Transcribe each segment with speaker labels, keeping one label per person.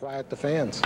Speaker 1: Quiet the fans.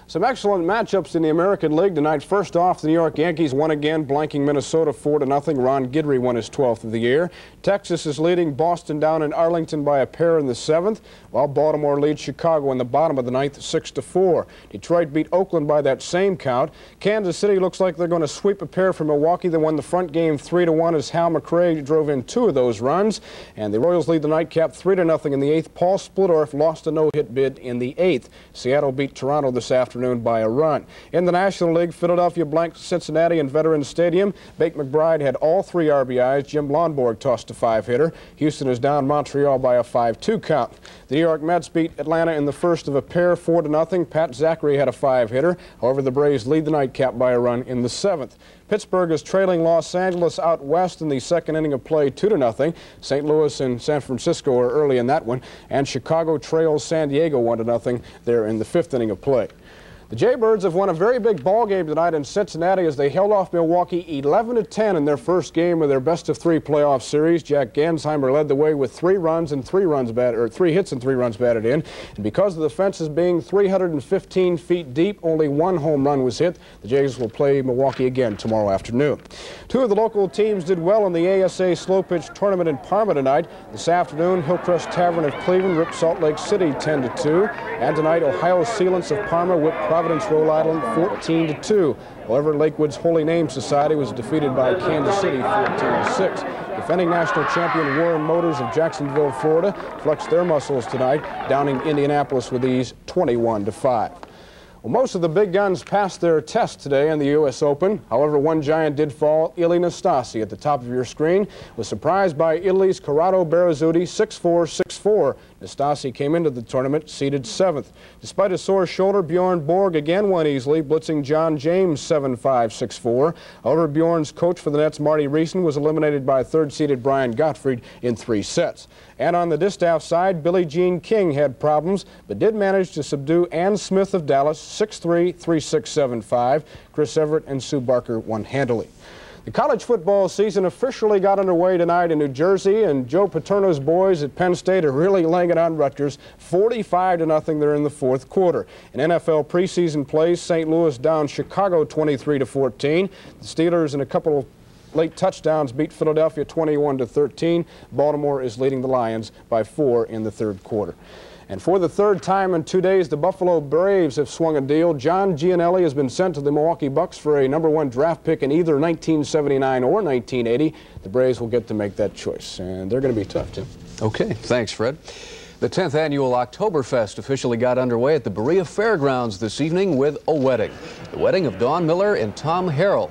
Speaker 2: Some excellent matchups in the American League tonight. First off, the New York Yankees won again, blanking Minnesota 4-0. Ron Guidry won his 12th of the year. Texas is leading Boston down in Arlington by a pair in the 7th, while Baltimore leads Chicago in the bottom of the 9th 6-4. Detroit beat Oakland by that same count. Kansas City looks like they're going to sweep a pair from Milwaukee. They won the front game 3-1 as Hal McRae drove in 2 of those runs. And the Royals lead the nightcap 3-0 in the 8th. Paul Splittorff lost a no-hit bid in the 8th. Seattle beat Toronto this afternoon by a run. In the National League, Philadelphia blanked Cincinnati in Veterans Stadium. Bake McBride had all 3 RBIs. Jim Lonborg tossed a 5-hitter. Houston is down Montreal by a 5-2 count. The New York Mets beat Atlanta in the first of a pair 4-0. Pat Zachary had a 5-hitter. However, the Braves lead the nightcap by a run in the 7th. Pittsburgh is trailing Los Angeles out west in the second inning of play 2-0. St. Louis and San Francisco are early in that one, and Chicago trails San Diego 1-0 there in the 5th inning of play. The Jaybirds have won a very big ball game tonight in Cincinnati as they held off Milwaukee 11-10 in their first game of their best-of-3 playoff series. Jack Gansheimer led the way with 3 hits and 3 runs batted in. And because of the fences being 315 feet deep, only 1 home run was hit. The Jays will play Milwaukee again tomorrow afternoon. 2 of the local teams did well in the ASA slow pitch tournament in Parma tonight. This afternoon, Hillcrest Tavern of Cleveland ripped Salt Lake City 10-2. And tonight, Ohio Sealants of Parma whipped Providence, Rhode Island 14-2. However, Lakewood's Holy Name Society was defeated by Kansas City 14-6. Defending national champion Warren Motors of Jacksonville, Florida, flexed their muscles tonight, downing Indianapolis with ease 21-5. Well, most of the big guns passed their test today in the U.S. Open. However, one giant did fall. Ilie Nastase, at the top of your screen, was surprised by Italy's Corrado Berezzuti 6-4, 6-4. Nastase came into the tournament seeded 7th. Despite a sore shoulder, Bjorn Borg again won easily, blitzing John James 7-5, 6-4. However, Bjorn's coach for the Nets, Marty Reesen, was eliminated by 3rd-seeded Brian Gottfried in 3 sets. And on the distaff side, Billie Jean King had problems, but did manage to subdue Ann Smith of Dallas 6-3, 3-6, 7-5. Chris Everett and Sue Barker won handily. The college football season officially got underway tonight in New Jersey, and Joe Paterno's boys at Penn State are really laying it on Rutgers, 45-0. They're in the 4th quarter. In NFL preseason plays, St. Louis down Chicago 23-14. The Steelers and a couple of late touchdowns beat Philadelphia 21-13. Baltimore is leading the Lions by 4 in the 3rd quarter. And for the 3rd time in 2 days, the Buffalo Braves have swung a deal. John Gianelli has been sent to the Milwaukee Bucks for a #1 draft pick in either 1979 or 1980. The Braves will get to make that choice, and they're going to be tough, Tim.
Speaker 3: Okay, thanks, Fred. The 10th annual Oktoberfest officially got underway at the Berea Fairgrounds this evening with a wedding. The wedding of Dawn Miller and Tom Harrell.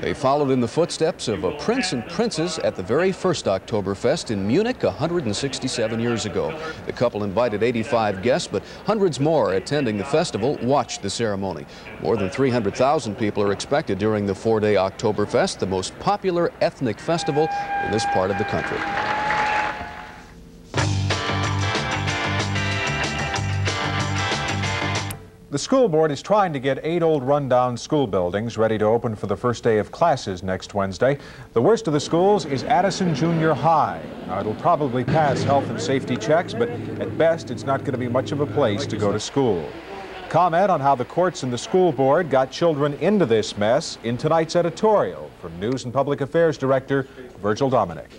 Speaker 3: They followed in the footsteps of a prince and princess at the very first Oktoberfest in Munich 167 years ago. The couple invited 85 guests, but hundreds more attending the festival watched the ceremony. More than 300,000 people are expected during the 4-day Oktoberfest, the most popular ethnic festival in this part of the country.
Speaker 4: The school board is trying to get 8 old rundown school buildings ready to open for the first day of classes next Wednesday. The worst of the schools is Addison Junior High. Now, it'll probably pass health and safety checks, but at best it's not going to be much of a place to go to school. Comment on how the courts and the school board got children into this mess in tonight's editorial from News and Public Affairs Director Virgil Dominic.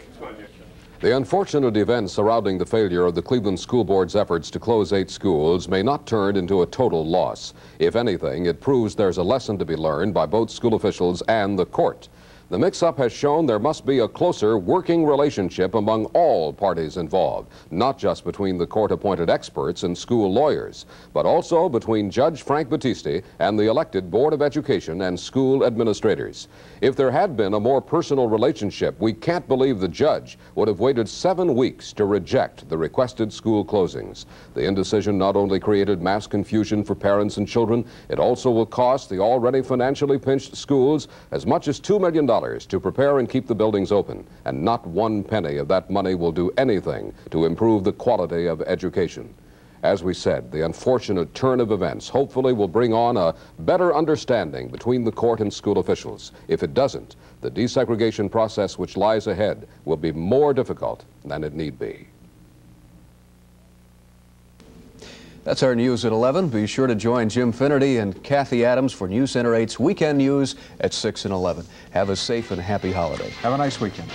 Speaker 5: The unfortunate events surrounding the failure of the Cleveland School Board's efforts to close 8 schools may not turn into a total loss. If anything, it proves there's a lesson to be learned by both school officials and the court. The mix-up has shown there must be a closer working relationship among all parties involved, not just between the court-appointed experts and school lawyers, but also between Judge Frank Battisti and the elected Board of Education and school administrators. If there had been a more personal relationship, we can't believe the judge would have waited 7 weeks to reject the requested school closings. The indecision not only created mass confusion for parents and children, it also will cost the already financially pinched schools as much as $2 million to prepare and keep the buildings open, and not 1 penny of that money will do anything to improve the quality of education. As we said, the unfortunate turn of events hopefully will bring on a better understanding between the court and school officials. If it doesn't, the desegregation process which lies ahead will be more difficult than it need be.
Speaker 3: That's our news at 11. Be sure to join Jim Finnerty and Kathy Adams for NewsCenter 8's Weekend News at 6 and 11. Have a safe and happy holiday.
Speaker 4: Have a nice weekend.